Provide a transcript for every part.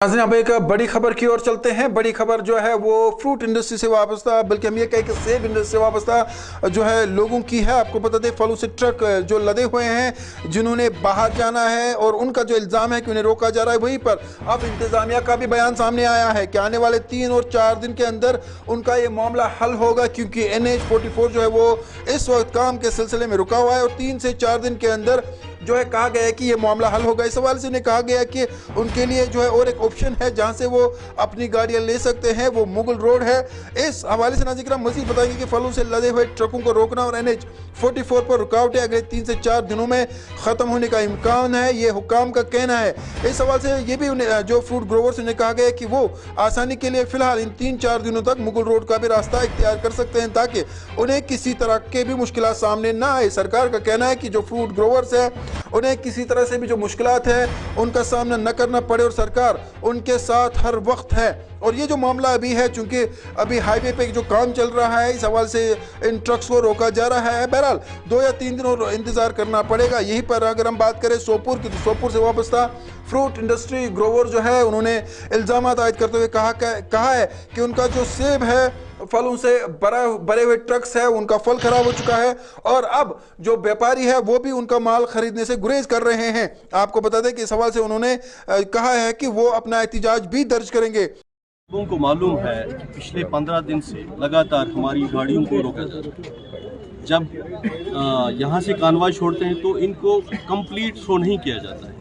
नाज़रीन, अब एक बड़ी खबर की ओर चलते हैं। बड़ी खबर जो है वो फ्रूट इंडस्ट्री से वाबस्ता, बल्कि हम ये कहें कि सेब इंडस्ट्री से वाबस्ता जो है लोगों की है। आपको बता दें, फलों से ट्रक जो लदे हुए हैं जिन्होंने बाहर जाना है, और उनका जो इल्ज़ाम है कि उन्हें रोका जा रहा है, वहीं पर अब इंतज़ामिया का भी बयान सामने आया है कि आने वाले 3 और 4 दिन के अंदर उनका ये मामला हल होगा, क्योंकि NH-44 जो है वो इस वक्त काम के सिलसिले में रुका हुआ है और 3 से 4 दिन के अंदर जो है कहा गया है कि ये मामला हल होगा। इस हवाले से उन्हें कहा गया कि उनके लिए जो है और एक ऑप्शन है जहां से वो अपनी गाड़ियां ले सकते हैं, वो मुगल रोड है। इस हवाले से नाज़रीन हम मज़ीद बताएंगे कि फलों से लदे हुए ट्रकों को रोकना और NH-44 पर रुकावटें अगले 3 से 4 दिनों में ख़त्म होने का इम्कान है, ये हुक्काम का कहना है। इस हवाले से ये भी उन्हें जो फ्रूट ग्रोवर्स ने कहा गया कि वो आसानी के लिए फ़िलहाल इन 3-4 दिनों तक मुगल रोड का भी रास्ता इख्तियार कर सकते हैं, ताकि उन्हें किसी तरह के भी मुश्किलात सामने ना आए। सरकार का कहना है कि जो फ्रूट ग्रोवर्स है उन्हें किसी तरह से भी जो मुश्किलात है उनका सामना न करना पड़े, और सरकार उनके साथ हर वक्त है। और ये जो मामला अभी है, चूंकि अभी हाईवे पे जो काम चल रहा है, इस हवाले से इन ट्रक्स को रोका जा रहा है। बहरहाल 2 या 3 दिन और इंतज़ार करना पड़ेगा। यहीं पर अगर हम बात करें सोपुर की, तो सोपुर से वाबस्ता फ्रूट इंडस्ट्री ग्रोवर जो है उन्होंने इल्ज़ाम आयद करते हुए कहा है कि उनका जो सेब है, फलों से भरे हुए ट्रक्स है, उनका फल खराब हो चुका है, और अब जो व्यापारी है वो भी उनका माल खरीदने से गुरेज कर रहे हैं। आपको बता दें कि इस हवाले से उन्होंने कहा है कि वो अपना एहतिजाज भी दर्ज करेंगे। लोगों को मालूम है कि पिछले 15 दिन से लगातार हमारी गाड़ियों को रोका जा रहा है। जब यहाँ से कानवाई छोड़ते हैं तो इनको कंप्लीट थ्रो नहीं किया जाता है,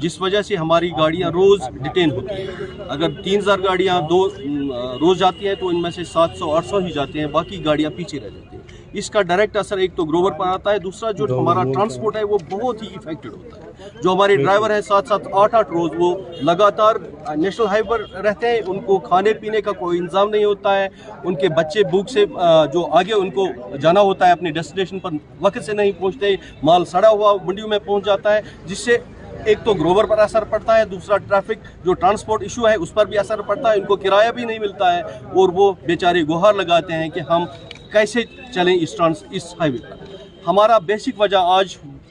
जिस वजह से हमारी गाड़ियाँ रोज़ डिटेन होती हैं। अगर 3000 गाड़ियाँ रोज़ जाती हैं तो इनमें से 700-800 ही जाते हैं, बाकी गाड़ियाँ पीछे रह जाती हैं। इसका डायरेक्ट असर एक तो ग्रोवर पर आता है, दूसरा जो हमारा ट्रांसपोर्ट है वो बहुत ही इफेक्टेड होता है। जो हमारे ड्राइवर हैं 7-7, 8-8 रोज़ वो लगातार नेशनल हाईवे पर रहते हैं, उनको खाने पीने का कोई इंतज़ाम नहीं होता है। उनके बच्चे भूख से जो आगे उनको जाना होता है अपने डेस्टिनेशन पर वक्त से नहीं पहुँचते, माल सड़ा हुआ मंडियों में पहुँच जाता है, जिससे एक तो ग्रोवर पर असर पड़ता है, दूसरा ट्रैफिक जो ट्रांसपोर्ट इशू है उस पर भी असर पड़ता है। इनको किराया भी नहीं मिलता है और वो बेचारे गुहार लगाते हैं कि हम कैसे चलें इस हाईवे पर। हमारा बेसिक वजह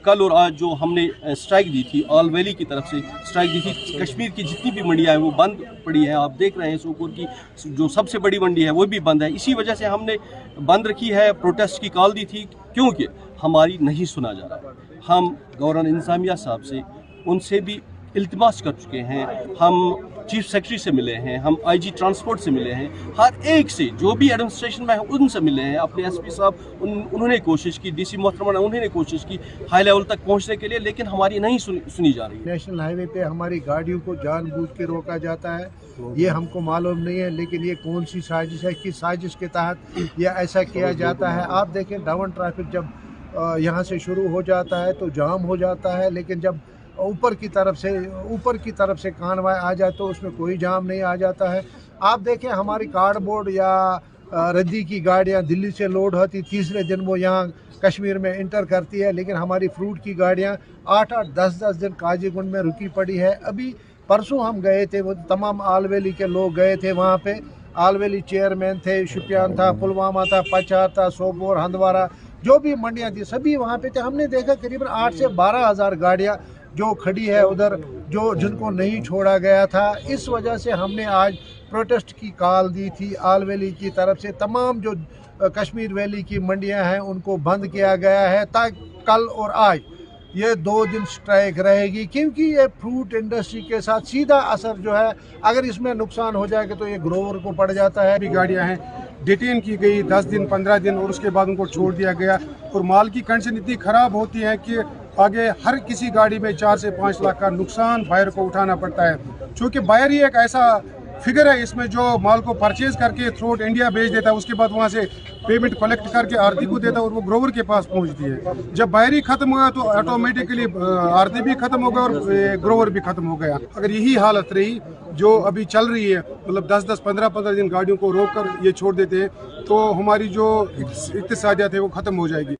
कल और आज जो हमने स्ट्राइक दी थी, ऑल वैली की तरफ से स्ट्राइक दी थी, कश्मीर की जितनी भी मंडियाँ हैं वो बंद पड़ी हैं। आप देख रहे हैं सोपुर की जो सबसे बड़ी मंडी है वो भी बंद है। इसी वजह से हमने बंद रखी है, प्रोटेस्ट की कॉल दी थी, क्योंकि हमारी नहीं सुना जा रहा। हम गवर्नर इंतज़ामिया साहब से उनसे भी इल्तिमास कर चुके हैं, हम चीफ सेक्रेटरी से मिले हैं, हम IG ट्रांसपोर्ट से मिले हैं, हर एक से जो भी एडमिनिस्ट्रेशन में है उनसे मिले हैं। अपने SP साहब उन्होंने कोशिश की, DC मोहतरमा उन्होंने कोशिश की हाई लेवल तक पहुंचने के लिए, लेकिन हमारी नहीं सुनी जा रही। नेशनल हाईवे पे हमारी गाड़ियों को जानबूझ के रोका जाता है, ये हमको मालूम नहीं है, लेकिन ये कौन सी साजिश है, किस साजिश के तहत ये ऐसा किया जाता है। आप देखें डाउन ट्रैफिक जब यहाँ से शुरू हो जाता है तो जाम हो जाता है, लेकिन जब ऊपर की तरफ से कानवाई आ जाए तो उसमें कोई जाम नहीं आ जाता है। आप देखें हमारी कार्डबोर्ड या रद्दी की गाड़ियाँ दिल्ली से लोड होती, तीसरे दिन वो यहाँ कश्मीर में इंटर करती है, लेकिन हमारी फ्रूट की गाड़ियाँ 8-8, 10-10 दिन काजीगुंड में रुकी पड़ी है। अभी परसों हम गए थे, वो तमाम आल वैली के लोग गए थे वहाँ पे। आल वैली चेयरमैन थे, शुपियान था, पुलवामा था, पचार था, सोपोर, हंदवारा, जो भी मंडियाँ थी सभी वहाँ पे थे। हमने देखा करीबन 8 से 12 हज़ार गाड़ियाँ जो खड़ी है उधर, जिनको नहीं छोड़ा गया था। इस वजह से हमने आज प्रोटेस्ट की कॉल दी थी आल वैली की तरफ से। तमाम जो कश्मीर वैली की मंडियां हैं उनको बंद किया गया है, ताकि कल और आज ये 2 दिन स्ट्राइक रहेगी, क्योंकि ये फ्रूट इंडस्ट्री के साथ सीधा असर जो है, अगर इसमें नुकसान हो जाएगा तो ये ग्रोवर को पड़ जाता है। भी गाड़ियां हैं डिटेन की गई 10 दिन 15 दिन और उसके बाद उनको छोड़ दिया गया, और माल की कंडीशन इतनी ख़राब होती है कि आगे हर किसी गाड़ी में 4 से 5 लाख का नुकसान बायर को उठाना पड़ता है। चूँकि बायर ही एक ऐसा फिगर है इसमें जो माल को परचेज करके थ्रू इंडिया भेज देता है, उसके बाद वहाँ से पेमेंट कलेक्ट करके आरती को देता है और वो ग्रोवर के पास पहुँचती है। जब बायर ही खत्म हुआ तो ऑटोमेटिकली आरती भी खत्म हो गया और ग्रोवर भी खत्म हो गया। अगर यही हालत रही जो अभी चल रही है, मतलब 10-10, 15-15 दिन गाड़ियों को रोक कर ये छोड़ देते हैं, तो हमारी जो इक्तिसादियत है वो ख़त्म हो जाएगी।